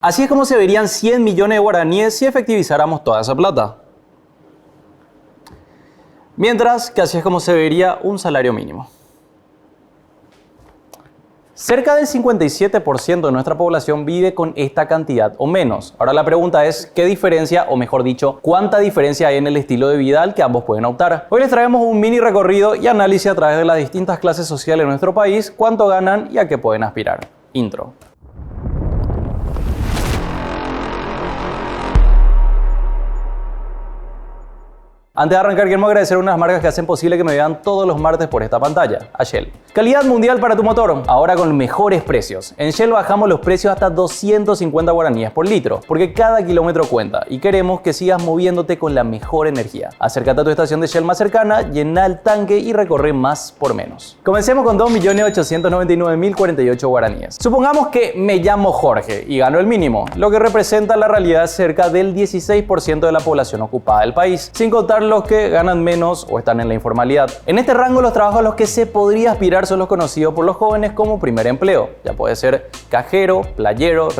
Así es como se verían 100 millones de guaraníes si efectivizáramos toda esa plata. Mientras que así es como se vería un salario mínimo. Cerca del 57% de nuestra población vive con esta cantidad o menos. Ahora la pregunta es, ¿qué diferencia, o mejor dicho, cuánta diferencia hay en el estilo de vida al que ambos pueden optar? Hoy les traemos un mini recorrido y análisis a través de las distintas clases sociales de nuestro país, cuánto ganan y a qué pueden aspirar. Intro. Antes de arrancar, queremos agradecer a unas marcas que hacen posible que me vean todos los martes por esta pantalla, a Shell. Calidad mundial para tu motor, ahora con mejores precios. En Shell bajamos los precios hasta 250 guaraníes por litro, porque cada kilómetro cuenta y queremos que sigas moviéndote con la mejor energía. Acércate a tu estación de Shell más cercana, llena el tanque y recorre más por menos. Comencemos con 2.899.048 guaraníes. Supongamos que me llamo Jorge y gano el mínimo, lo que representa la realidad cerca del 16% de la población ocupada del país, sin contar los que ganan menos o están en la informalidad. En este rango, los trabajos a los que se podría aspirar son los conocidos por los jóvenes como primer empleo. Ya puede ser cajero, playero,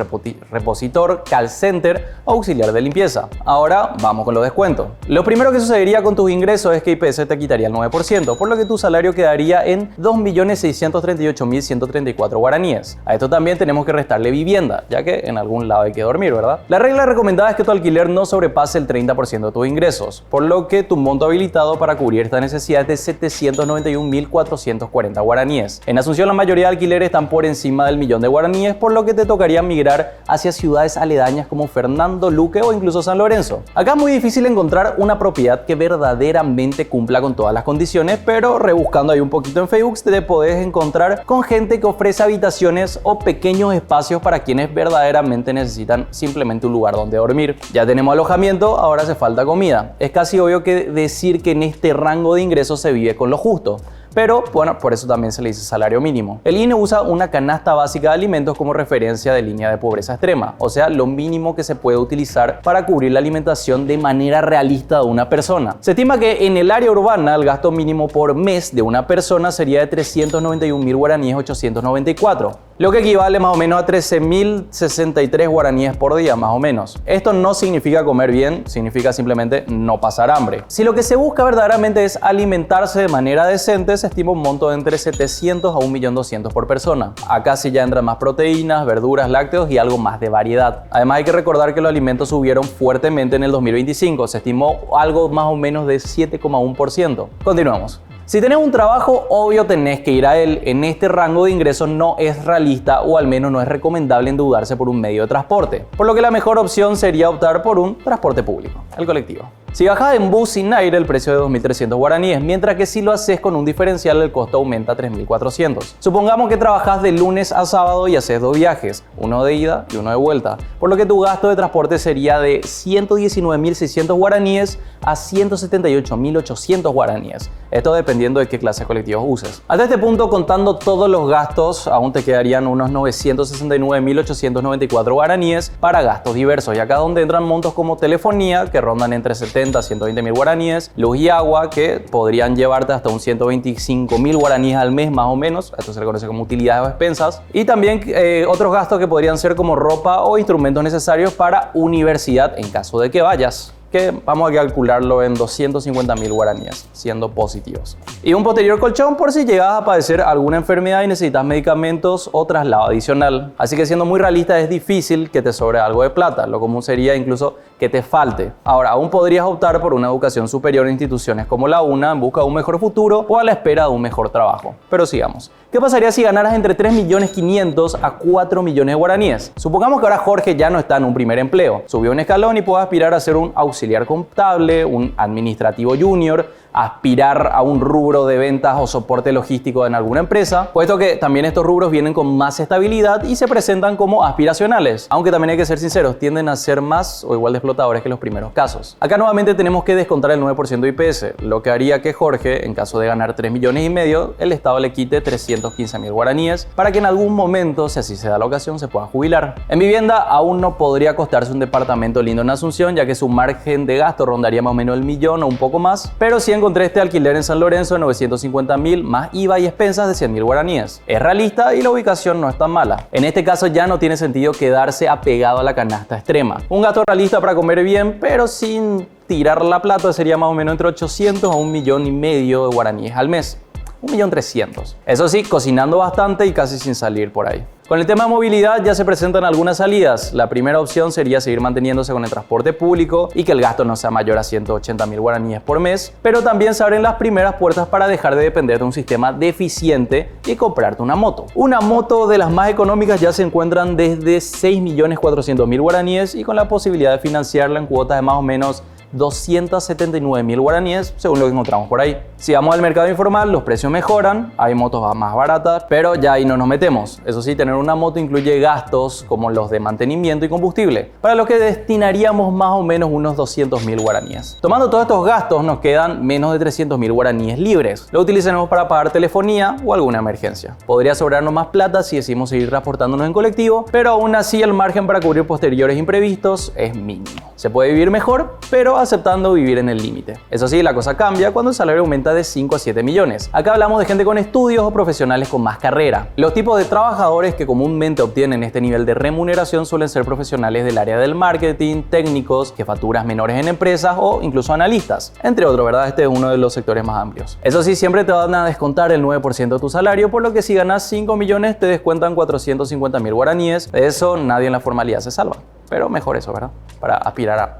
repositor, call center o auxiliar de limpieza. Ahora vamos con los descuentos. Lo primero que sucedería con tus ingresos es que IPS te quitaría el 9%, por lo que tu salario quedaría en 2.638.134 guaraníes. A esto también tenemos que restarle vivienda, ya que en algún lado hay que dormir, ¿verdad? La regla recomendada es que tu alquiler no sobrepase el 30% de tus ingresos, por lo que tu monto habilitado para cubrir esta necesidad es de 791.440 guaraníes. En Asunción la mayoría de alquileres están por encima del millón de guaraníes, por lo que te tocaría migrar hacia ciudades aledañas como Fernando, Luque o incluso San Lorenzo. Acá es muy difícil encontrar una propiedad que verdaderamente cumpla con todas las condiciones, pero rebuscando ahí un poquito en Facebook te podés encontrar con gente que ofrece habitaciones o pequeños espacios para quienes verdaderamente necesitan simplemente un lugar donde dormir. Ya tenemos alojamiento, ahora hace falta comida. Es casi obvio que decir que en este rango de ingresos se vive con lo justo. Pero bueno, por eso también se le dice salario mínimo. El INE usa una canasta básica de alimentos como referencia de línea de pobreza extrema, o sea, lo mínimo que se puede utilizar para cubrir la alimentación de manera realista de una persona. Se estima que en el área urbana el gasto mínimo por mes de una persona sería de 391.000 guaraníes 894, lo que equivale más o menos a 13.063 guaraníes por día, más o menos. Esto no significa comer bien, significa simplemente no pasar hambre. Si lo que se busca verdaderamente es alimentarse de manera decente, se estima un monto de entre 700 a 1.200.000 por persona. Acá sí ya entran más proteínas, verduras, lácteos y algo más de variedad. Además hay que recordar que los alimentos subieron fuertemente en el 2025, se estimó algo más o menos de 7,1%. Continuamos. Si tenés un trabajo, obvio tenés que ir a él. En este rango de ingresos no es realista o al menos no es recomendable endeudarse por un medio de transporte, por lo que la mejor opción sería optar por un transporte público, el colectivo. Si bajas en bus sin aire, el precio es de 2.300 guaraníes, mientras que si lo haces con un diferencial, el costo aumenta a 3.400. Supongamos que trabajas de lunes a sábado y haces 2 viajes, uno de ida y uno de vuelta, por lo que tu gasto de transporte sería de 119.600 guaraníes a 178.800 guaraníes. Esto dependiendo de qué clase de colectivos uses. Hasta este punto, contando todos los gastos, aún te quedarían unos 969.894 guaraníes para gastos diversos, y acá donde entran montos como telefonía, que rondan entre 70 a 120.000 guaraníes, luz y agua, que podrían llevarte hasta un 125.000 guaraníes al mes más o menos. Esto se le conoce como utilidades o expensas. Y también otros gastos que podrían ser como ropa o instrumentos necesarios para universidad en caso de que vayas, que vamos a calcularlo en 250.000 guaraníes, siendo positivos. Y un posterior colchón por si llegas a padecer alguna enfermedad y necesitas medicamentos o traslado adicional. Así que siendo muy realista, es difícil que te sobre algo de plata. Lo común sería incluso que te falte. Ahora, aún podrías optar por una educación superior en instituciones como la UNA en busca de un mejor futuro o a la espera de un mejor trabajo. Pero sigamos. ¿Qué pasaría si ganaras entre 3.500.000 a 4 millones de guaraníes? Supongamos que ahora Jorge ya no está en un primer empleo. Subió un escalón y puede aspirar a ser un auxiliar contable, un administrativo junior, aspirar a un rubro de ventas o soporte logístico en alguna empresa, puesto que también estos rubros vienen con más estabilidad y se presentan como aspiracionales, aunque también hay que ser sinceros, tienden a ser más o igual de explotadores que los primeros casos. Acá nuevamente tenemos que descontar el 9% de IPS, lo que haría que Jorge, en caso de ganar 3,5 millones, el Estado le quite 315.000 guaraníes para que en algún momento, si así se da la ocasión, se pueda jubilar. En vivienda aún no podría costarse un departamento lindo en Asunción, ya que su margen de gasto rondaría más o menos el millón o un poco más, pero sí en encontré este alquiler en San Lorenzo de 950.000 más IVA y expensas de 100.000 guaraníes. Es realista y la ubicación no es tan mala. En este caso ya no tiene sentido quedarse apegado a la canasta extrema. Un gasto realista para comer bien, pero sin tirar la plata, sería más o menos entre 800 a 1,5 millones de guaraníes al mes. 1.300.000. Eso sí, cocinando bastante y casi sin salir por ahí. Con el tema de movilidad ya se presentan algunas salidas. La primera opción sería seguir manteniéndose con el transporte público y que el gasto no sea mayor a 180.000 guaraníes por mes, pero también se abren las primeras puertas para dejar de depender de un sistema deficiente y comprarte una moto. Una moto de las más económicas ya se encuentran desde 6.400.000 guaraníes y con la posibilidad de financiarla en cuotas de más o menos 279.000 guaraníes, según lo que encontramos por ahí. Si vamos al mercado informal, los precios mejoran, hay motos más baratas, pero ya ahí no nos metemos. Eso sí, tener una moto incluye gastos como los de mantenimiento y combustible, para los que destinaríamos más o menos unos 200.000 guaraníes. Tomando todos estos gastos, nos quedan menos de 300.000 guaraníes libres. Lo utilizaremos para pagar telefonía o alguna emergencia. Podría sobrarnos más plata si decidimos seguir transportándonos en colectivo, pero aún así el margen para cubrir posteriores imprevistos es mínimo. Se puede vivir mejor, pero aceptando vivir en el límite. Eso sí, la cosa cambia cuando el salario aumenta de 5 a 7 millones. Acá hablamos de gente con estudios o profesionales con más carrera. Los tipos de trabajadores que comúnmente obtienen este nivel de remuneración suelen ser profesionales del área del marketing, técnicos, jefaturas menores en empresas o incluso analistas, entre otros, ¿verdad? Este es uno de los sectores más amplios. Eso sí, siempre te van a descontar el 9% de tu salario, por lo que si ganas 5 millones te descuentan 450.000 guaraníes. De eso nadie en la formalidad se salva. Pero mejor eso, ¿verdad? Para aspirar a,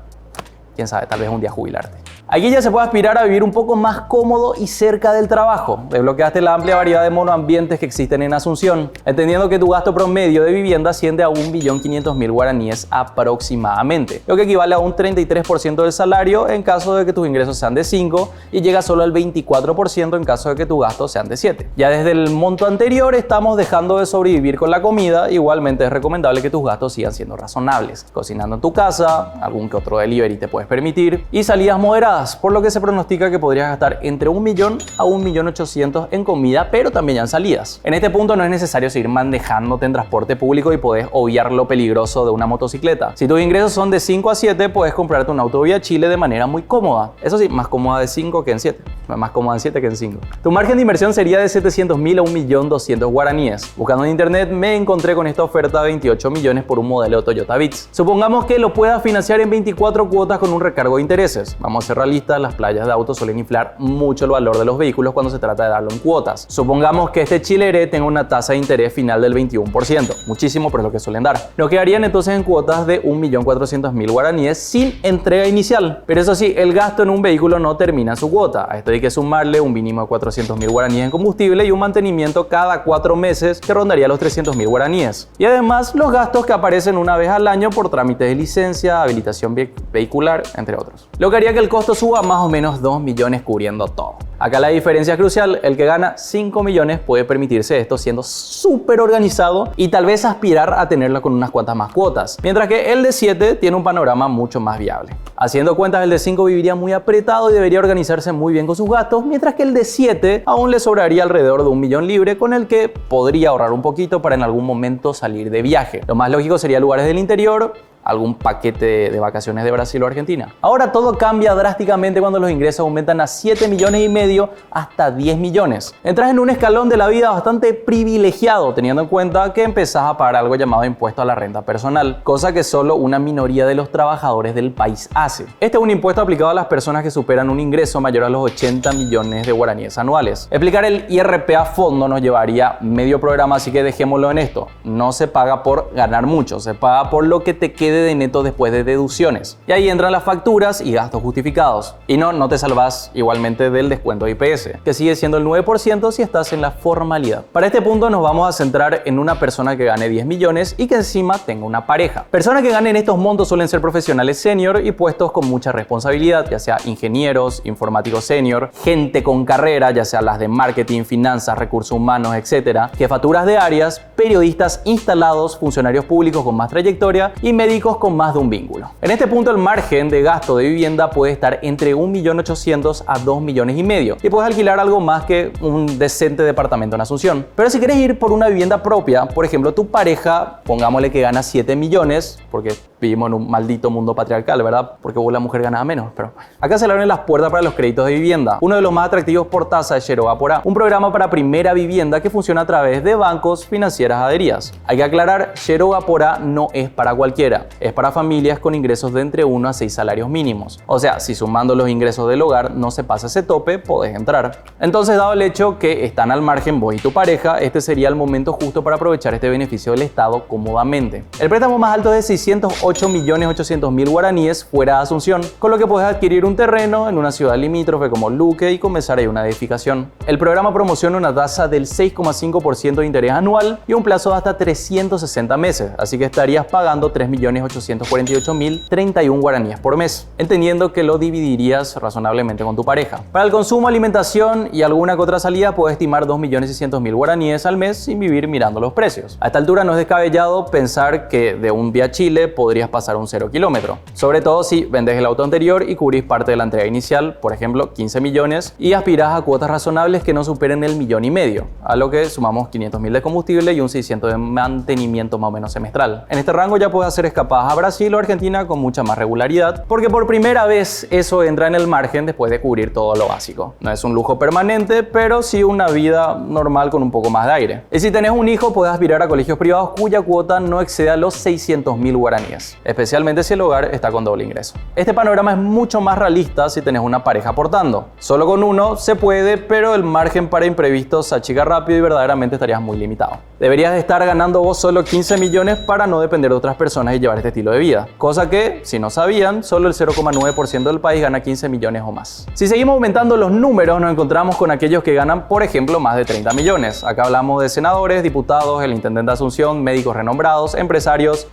quién sabe, tal vez un día jubilarte. Aquí ya se puede aspirar a vivir un poco más cómodo y cerca del trabajo. Desbloqueaste la amplia variedad de monoambientes que existen en Asunción, entendiendo que tu gasto promedio de vivienda asciende a 1.500.000 guaraníes aproximadamente, lo que equivale a un 33% del salario en caso de que tus ingresos sean de 5 y llega solo al 24% en caso de que tus gastos sean de 7. Ya desde el monto anterior estamos dejando de sobrevivir con la comida. Igualmente es recomendable que tus gastos sigan siendo razonables. Cocinando en tu casa, algún que otro delivery te puedes permitir y salidas moderadas, por lo que se pronostica que podrías gastar entre 1 millón a 1.800.000 en comida, pero también ya en salidas. En este punto no es necesario seguir manejándote en transporte público y podés obviar lo peligroso de una motocicleta. Si tus ingresos son de 5 a 7, puedes comprarte un auto vía Chile de manera muy cómoda. Eso sí, más cómoda de 5 que en 7. Más cómoda en 7 que en 5. Tu margen de inversión sería de 700.000 a 1.200.000 guaraníes. Buscando en internet me encontré con esta oferta de 28 millones por un modelo de Toyota Vitz. Supongamos que lo puedas financiar en 24 cuotas con un recargo de intereses. Vamos a ser realistas, las playas de autos suelen inflar mucho el valor de los vehículos cuando se trata de darlo en cuotas. Supongamos que este Chileré tenga una tasa de interés final del 21%, muchísimo, pero es lo que suelen dar. Nos quedarían entonces en cuotas de 1.400.000 guaraníes sin entrega inicial. Pero eso sí, el gasto en un vehículo no termina en su cuota. A esto hay que sumarle un mínimo de 400.000 guaraníes en combustible y un mantenimiento cada 4 meses que rondaría los 300.000 guaraníes. Y además los gastos que aparecen una vez al año por trámites de licencia, habilitación vehicular, entre otros. Lo que haría que el costo suba más o menos 2 millones cubriendo todo. Acá la diferencia es crucial, el que gana 5 millones puede permitirse esto siendo súper organizado y tal vez aspirar a tenerlo con unas cuantas más cuotas, mientras que el de 7 tiene un panorama mucho más viable. Haciendo cuentas, el de 5 viviría muy apretado y debería organizarse muy bien con sus gastos, mientras que el de 7 aún le sobraría alrededor de 1 millón libre con el que podría ahorrar un poquito para en algún momento salir de viaje. Lo más lógico sería lugares del interior, algún paquete de vacaciones de Brasil o Argentina. Ahora todo cambia drásticamente cuando los ingresos aumentan a 7 millones y medio hasta 10 millones. Entras en un escalón de la vida bastante privilegiado, teniendo en cuenta que empezás a pagar algo llamado impuesto a la renta personal, cosa que solo una minoría de los trabajadores del país hace. Este es un impuesto aplicado a las personas que superan un ingreso mayor a los 80 millones de guaraníes anuales. Explicar el IRP a fondo nos llevaría medio programa, así que dejémoslo en esto. No se paga por ganar mucho, se paga por lo que te quede de neto después de deducciones. Y ahí entran las facturas y gastos justificados. Y no te salvas igualmente del descuento de IPS, que sigue siendo el 9% si estás en la formalidad. Para este punto nos vamos a centrar en una persona que gane 10 millones y que encima tenga una pareja. Personas que ganen estos montos suelen ser profesionales senior y puestos con mucha responsabilidad, ya sea ingenieros, informáticos senior, gente con carrera, ya sea las de marketing, finanzas, recursos humanos, etc., jefaturas de áreas, periodistas instalados, funcionarios públicos con más trayectoria y médicos hijos con más de un vínculo. En este punto el margen de gasto de vivienda puede estar entre 1.800.000 a 2 millones y medio y puedes alquilar algo más que un decente departamento en Asunción. Pero si quieres ir por una vivienda propia, por ejemplo, tu pareja, pongámosle que gana 7 millones, porque vivimos en un maldito mundo patriarcal, ¿verdad? Porque vos la mujer ganaba menos, pero acá se le abren las puertas para los créditos de vivienda. Uno de los más atractivos por tasa es Yeroa Porá, un programa para primera vivienda que funciona a través de bancos financieras adheridas. Hay que aclarar, Yeroa Porá no es para cualquiera, es para familias con ingresos de entre 1 a 6 salarios mínimos. O sea, si sumando los ingresos del hogar no se pasa ese tope, podés entrar. Entonces, dado el hecho que están al margen vos y tu pareja, este sería el momento justo para aprovechar este beneficio del Estado cómodamente. El préstamo más alto es de 608.800.000 guaraníes fuera de Asunción, con lo que puedes adquirir un terreno en una ciudad limítrofe como Luque y comenzar ahí una edificación. El programa promociona una tasa del 6,5% de interés anual y un plazo de hasta 360 meses, así que estarías pagando 3.848.031 guaraníes por mes, entendiendo que lo dividirías razonablemente con tu pareja. Para el consumo, alimentación y alguna que otra salida puedes estimar 2.600.000 guaraníes al mes sin vivir mirando los precios. A esta altura no es descabellado pensar que de un vía Chile podrías pasar un 0 kilómetro, sobre todo si vendes el auto anterior y cubrís parte de la entrega inicial, por ejemplo 15 millones, y aspirás a cuotas razonables que no superen el 1,5 millones, a lo que sumamos 500.000 de combustible y un 600 de mantenimiento más o menos semestral. En este rango ya puedes hacer escapadas a Brasil o Argentina con mucha más regularidad, porque por primera vez eso entra en el margen después de cubrir todo lo básico. No es un lujo permanente, pero sí una vida normal con un poco más de aire. Y si tenés un hijo, puedes aspirar a colegios privados cuya cuota no exceda los 600.000 guaraníes, especialmente si el hogar está con doble ingreso. Este panorama es mucho más realista si tenés una pareja aportando. Solo con uno se puede, pero el margen para imprevistos se achica rápido y verdaderamente estarías muy limitado. Deberías de estar ganando vos solo 15 millones para no depender de otras personas y llevar este estilo de vida, cosa que, si no sabían, solo el 0,9% del país gana 15 millones o más. Si seguimos aumentando los números, nos encontramos con aquellos que ganan, por ejemplo, más de 30 millones. Acá hablamos de senadores, diputados, el intendente de Asunción, médicos renombrados, empresarios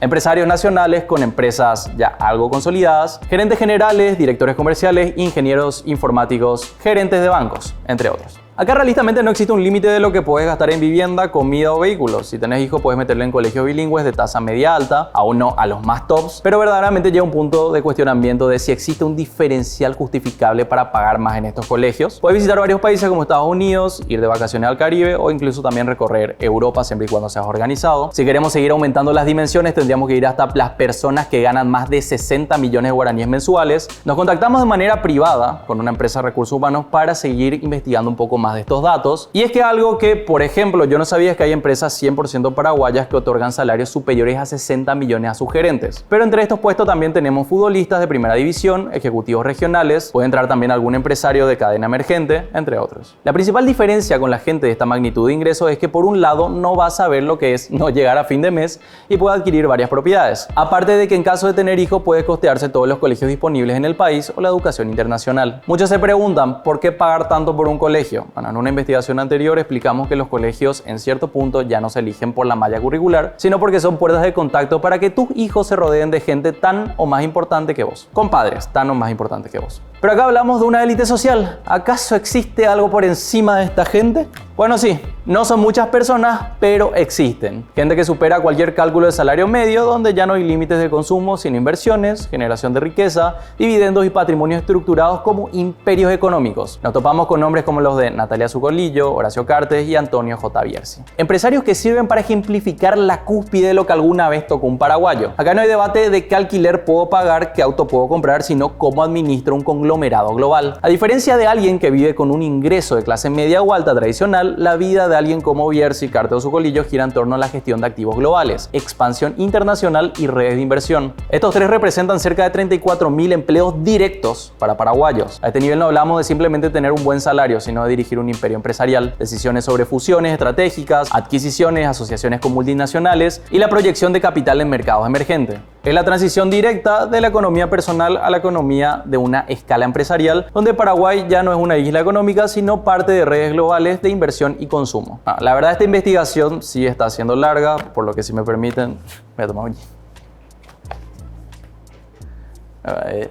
nacionales con empresas ya algo consolidadas, gerentes generales, directores comerciales, ingenieros informáticos, gerentes de bancos, entre otros. Acá realistamente no existe un límite de lo que puedes gastar en vivienda, comida o vehículos. Si tenés hijos puedes meterlo en colegios bilingües de tasa media alta, aún no a los más tops, pero verdaderamente llega un punto de cuestionamiento de si existe un diferencial justificable para pagar más en estos colegios. Puedes visitar varios países como Estados Unidos, ir de vacaciones al Caribe o incluso también recorrer Europa siempre y cuando seas organizado. Si queremos seguir aumentando las dimensiones tendríamos que ir hasta las personas que ganan más de 60 millones de guaraníes mensuales. Nos contactamos de manera privada con una empresa de recursos humanos para seguir investigando un poco más de estos datos. Y es que algo que, por ejemplo, yo no sabía es que hay empresas 100% paraguayas que otorgan salarios superiores a 60 millones a sus gerentes. Pero entre estos puestos también tenemos futbolistas de primera división, ejecutivos regionales, puede entrar también algún empresario de cadena emergente, entre otros. La principal diferencia con la gente de esta magnitud de ingresos es que por un lado no va a saber lo que es no llegar a fin de mes y puede adquirir varias propiedades. Aparte de que en caso de tener hijos puede costearse todos los colegios disponibles en el país o la educación internacional. Muchos se preguntan, ¿por qué pagar tanto por un colegio? Bueno, en una investigación anterior explicamos que los colegios en cierto punto ya no se eligen por la malla curricular, sino porque son puertas de contacto para que tus hijos se rodeen de gente tan o más importante que vos, compadres tan o más importantes que vos. Pero acá hablamos de una élite social. ¿Acaso existe algo por encima de esta gente? Bueno, sí, no son muchas personas, pero existen. Gente que supera cualquier cálculo de salario medio, donde ya no hay límites de consumo, sino inversiones, generación de riqueza, dividendos y patrimonios estructurados como imperios económicos. Nos topamos con nombres como los de Natalia Zucolillo, Horacio Cartes y Antonio J. Bierzi. Empresarios que sirven para ejemplificar la cúspide de lo que alguna vez tocó un paraguayo. Acá no hay debate de qué alquiler puedo pagar, qué auto puedo comprar, sino cómo administro un conglomerado global. A diferencia de alguien que vive con un ingreso de clase media o alta tradicional, la vida de alguien como Bierzi, Cartes o Zucolillo gira en torno a la gestión de activos globales, expansión internacional y redes de inversión. Estos tres representan cerca de 34.000 empleos directos para paraguayos. A este nivel no hablamos de simplemente tener un buen salario, sino de dirigir un imperio empresarial, decisiones sobre fusiones estratégicas, adquisiciones, asociaciones con multinacionales y la proyección de capital en mercados emergentes. Es la transición directa de la economía personal a la economía de una escala empresarial, donde Paraguay ya no es una isla económica, sino parte de redes globales de inversión y consumo. La verdad, esta investigación sí está siendo larga, por lo que si me permiten, voy a tomar un...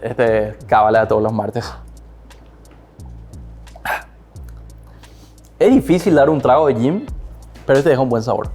Este cábala de todos los martes. Es difícil dar un trago de gin, pero este deja un buen sabor.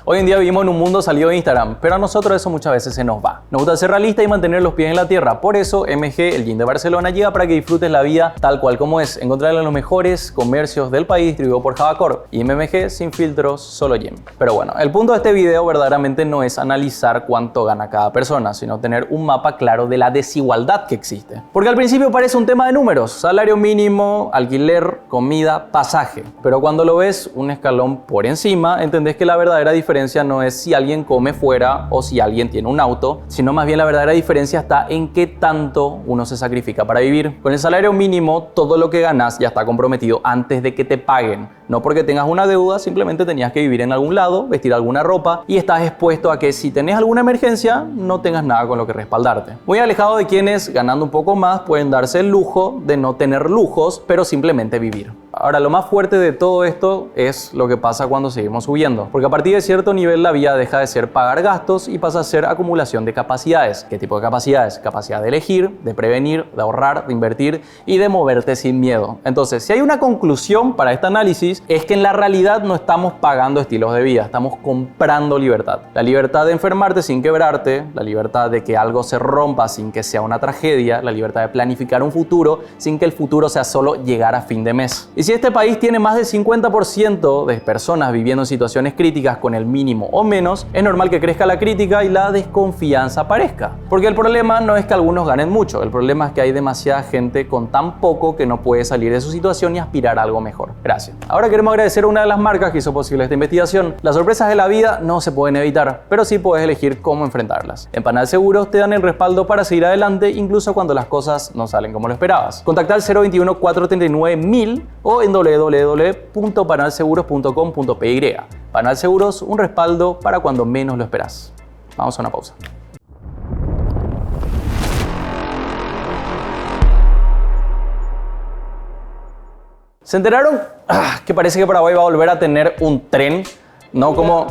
Hoy en día vivimos en un mundo salido de Instagram, pero a nosotros eso muchas veces se nos va. Nos gusta ser realistas y mantener los pies en la tierra. Por eso MG, el gym de Barcelona, llega para que disfrutes la vida tal cual como es. Encontrarla en los mejores comercios del país, distribuido por Javacor. Y MMG sin filtros, solo gym. Pero bueno, el punto de este video verdaderamente no es analizar cuánto gana cada persona, sino tener un mapa claro de la desigualdad que existe. Porque al principio parece un tema de números: salario mínimo, alquiler, comida, pasaje. Pero cuando lo ves un escalón por encima, entendés que la verdadera diferencia no es si alguien come fuera o si alguien tiene un auto, sino más bien la verdadera diferencia está en qué tanto uno se sacrifica para vivir. Con el salario mínimo, todo lo que ganas ya está comprometido antes de que te paguen. No porque tengas una deuda, simplemente tenías que vivir en algún lado, vestir alguna ropa y estás expuesto a que si tenés alguna emergencia no tengas nada con lo que respaldarte. Muy alejado de quienes, ganando un poco más, pueden darse el lujo de no tener lujos, pero simplemente vivir. Ahora, lo más fuerte de todo esto es lo que pasa cuando seguimos subiendo, porque a partir de cierto nivel la vida deja de ser pagar gastos y pasa a ser acumulación de capacidades. ¿Qué tipo de capacidades? Capacidad de elegir, de prevenir, de ahorrar, de invertir y de moverte sin miedo. Entonces, si hay una conclusión para este análisis, es que en la realidad no estamos pagando estilos de vida, estamos comprando libertad. La libertad de enfermarte sin quebrarte, la libertad de que algo se rompa sin que sea una tragedia, la libertad de planificar un futuro sin que el futuro sea solo llegar a fin de mes. Y si este país tiene más del 50% de personas viviendo en situaciones críticas con el mínimo o menos, es normal que crezca la crítica y la desconfianza aparezca. Porque el problema no es que algunos ganen mucho, el problema es que hay demasiada gente con tan poco que no puede salir de su situación y aspirar a algo mejor. Gracias. Ahora queremos agradecer a una de las marcas que hizo posible esta investigación. Las sorpresas de la vida no se pueden evitar, pero sí puedes elegir cómo enfrentarlas. En Panal Seguros te dan el respaldo para seguir adelante incluso cuando las cosas no salen como lo esperabas. Contacta al 021 439 1000 o en www.panalseguros.com.py. Panal Seguros, un respaldo para cuando menos lo esperas. Vamos a una pausa. ¿Se enteraron que parece que Paraguay va a volver a tener un tren? No como...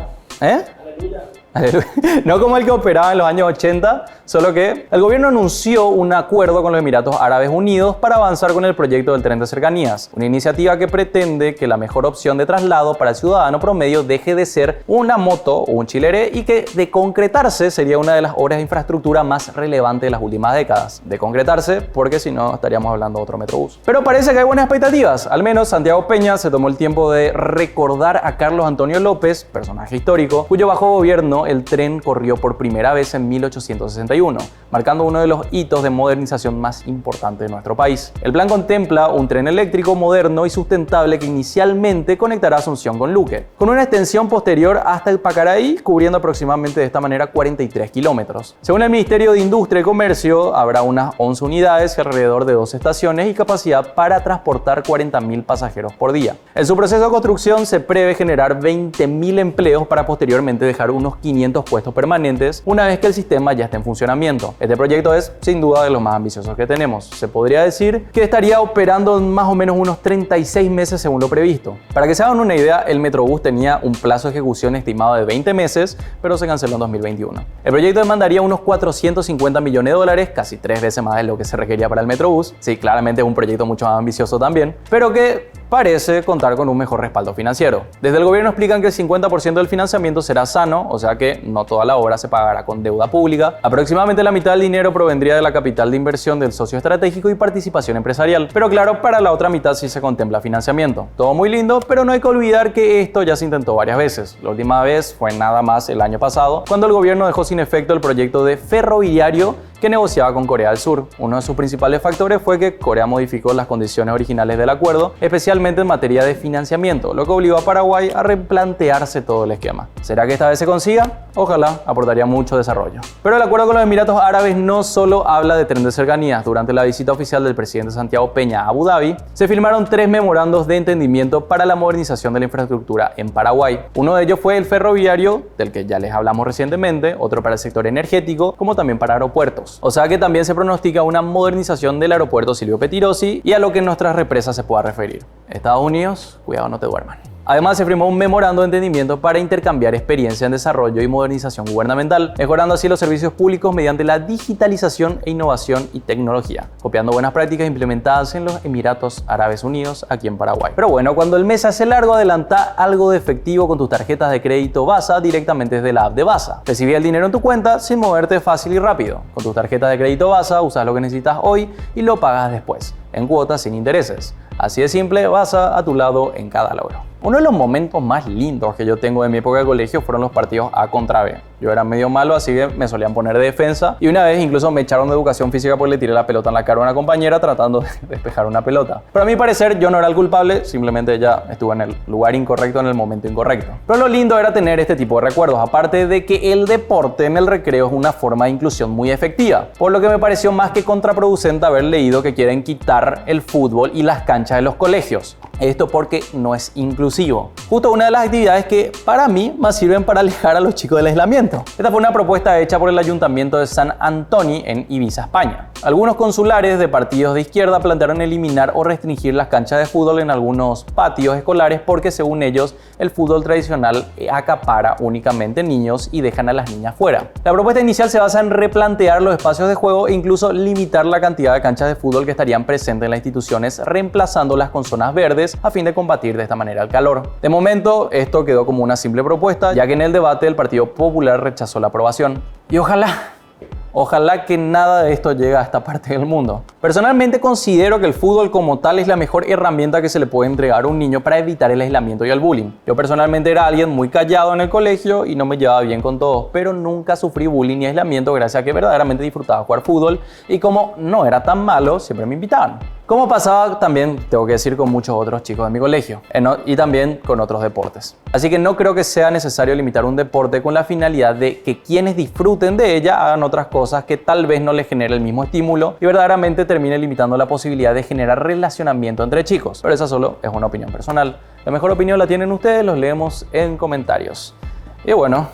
No como el que operaba en los años 80, solo que el gobierno anunció un acuerdo con los Emiratos Árabes Unidos para avanzar con el proyecto del tren de cercanías, una iniciativa que pretende que la mejor opción de traslado para el ciudadano promedio deje de ser una moto o un chilere y que, de concretarse, sería una de las obras de infraestructura más relevantes de las últimas décadas. De concretarse, porque si no estaríamos hablando de otro Metrobús. Pero parece que hay buenas expectativas. Al menos Santiago Peña se tomó el tiempo de recordar a Carlos Antonio López, personaje histórico, cuyo bajo gobierno el tren corrió por primera vez en 1861, marcando uno de los hitos de modernización más importantes de nuestro país. El plan contempla un tren eléctrico moderno y sustentable que inicialmente conectará Asunción con Luque, con una extensión posterior hasta el Pacaraí, cubriendo aproximadamente de esta manera 43 kilómetros. Según el Ministerio de Industria y Comercio, habrá unas 11 unidades y alrededor de 2 estaciones y capacidad para transportar 40.000 pasajeros por día. En su proceso de construcción se prevé generar 20.000 empleos para posteriormente dejar unos 500 puestos permanentes una vez que el sistema ya esté en funcionamiento. Este proyecto es sin duda de los más ambiciosos que tenemos. Se podría decir que estaría operando en más o menos unos 36 meses según lo previsto. Para que se hagan una idea, el Metrobús tenía un plazo de ejecución estimado de 20 meses, pero se canceló en 2021. El proyecto demandaría unos 450 millones de dólares, casi 3 veces más de lo que se requería para el Metrobús. Sí, claramente es un proyecto mucho más ambicioso también, pero que parece contar con un mejor respaldo financiero. Desde el gobierno explican que el 50% del financiamiento será sano, o sea que no toda la obra se pagará con deuda pública. Aproximadamente la mitad del dinero provendría de la capital de inversión del socio estratégico y participación empresarial. Pero claro, para la otra mitad sí se contempla financiamiento. Todo muy lindo, pero no hay que olvidar que esto ya se intentó varias veces. La última vez fue nada más el año pasado, cuando el gobierno dejó sin efecto el proyecto de ferroviario que negociaba con Corea del Sur. Uno de sus principales factores fue que Corea modificó las condiciones originales del acuerdo, especialmente en materia de financiamiento, lo que obligó a Paraguay a replantearse todo el esquema. ¿Será que esta vez se consiga? Ojalá, aportaría mucho desarrollo. Pero el acuerdo con los Emiratos Árabes no solo habla de tren de cercanías. Durante la visita oficial del presidente Santiago Peña a Abu Dhabi, se firmaron 3 memorandos de entendimiento para la modernización de la infraestructura en Paraguay. Uno de ellos fue el ferroviario, del que ya les hablamos recientemente, otro para el sector energético, como también para aeropuertos. O sea que también se pronostica una modernización del aeropuerto Silvio Pettirossi y a lo que nuestras represas se pueda referir. Estados Unidos, cuidado, no te duerman. Además, se firmó un memorando de entendimiento para intercambiar experiencia en desarrollo y modernización gubernamental, mejorando así los servicios públicos mediante la digitalización e innovación y tecnología, copiando buenas prácticas implementadas en los Emiratos Árabes Unidos, aquí en Paraguay. Pero bueno, cuando el mes se hace largo, adelanta algo de efectivo con tus tarjetas de crédito Vasa directamente desde la app de Vasa. Recibí el dinero en tu cuenta sin moverte fácil y rápido. Con tus tarjetas de crédito Vasa, usas lo que necesitas hoy y lo pagas después, en cuotas sin intereses. Así de simple, Vasa a tu lado en cada logro. Uno de los momentos más lindos que yo tengo de mi época de colegio fueron los partidos A contra B. Yo era medio malo, así que me solían poner de defensa y una vez incluso me echaron de educación física porque le tiré la pelota en la cara a una compañera tratando de despejar una pelota. Pero a mi parecer yo no era el culpable, simplemente ya estuve en el lugar incorrecto en el momento incorrecto. Pero lo lindo era tener este tipo de recuerdos, aparte de que el deporte en el recreo es una forma de inclusión muy efectiva, por lo que me pareció más que contraproducente haber leído que quieren quitar el fútbol y las canchas de los colegios. Esto porque no es inclusivo. Justo una de las actividades que para mí más sirven para alejar a los chicos del aislamiento. Esta fue una propuesta hecha por el Ayuntamiento de San Antoni en Ibiza, España. Algunos consulares de partidos de izquierda plantearon eliminar o restringir las canchas de fútbol en algunos patios escolares porque según ellos el fútbol tradicional acapara únicamente niños y dejan a las niñas fuera. La propuesta inicial se basa en replantear los espacios de juego e incluso limitar la cantidad de canchas de fútbol que estarían presentes en las instituciones, reemplazándolas con zonas verdes a fin de combatir de esta manera el calor. De momento, esto quedó como una simple propuesta, ya que en el debate el Partido Popular rechazó la aprobación. Y ojalá que nada de esto llegue a esta parte del mundo. Personalmente considero que el fútbol como tal es la mejor herramienta que se le puede entregar a un niño para evitar el aislamiento y el bullying. Yo personalmente era alguien muy callado en el colegio y no me llevaba bien con todos, pero nunca sufrí bullying ni aislamiento gracias a que verdaderamente disfrutaba jugar fútbol y como no era tan malo, siempre me invitaban. Como pasaba también, tengo que decir, con muchos otros chicos de mi colegio y también con otros deportes. Así que no creo que sea necesario limitar un deporte con la finalidad de que quienes disfruten de ella hagan otras cosas que tal vez no les genere el mismo estímulo y verdaderamente termine limitando la posibilidad de generar relacionamiento entre chicos. Pero esa solo es una opinión personal. La mejor opinión la tienen ustedes, los leemos en comentarios. Y bueno,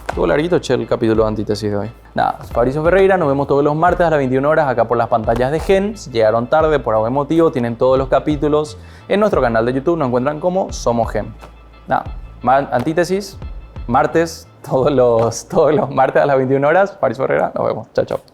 estuvo larguito, el capítulo de Antítesis de hoy. Nada, Fabricio Ferreira, nos vemos todos los martes a las 21 horas acá por las pantallas de Gen. Si llegaron tarde por algún motivo, tienen todos los capítulos en nuestro canal de YouTube, nos encuentran como Somos Gen. Nada, Antítesis, martes, todos los martes a las 21 horas. Fabricio Ferreira, nos vemos. Chao, chao.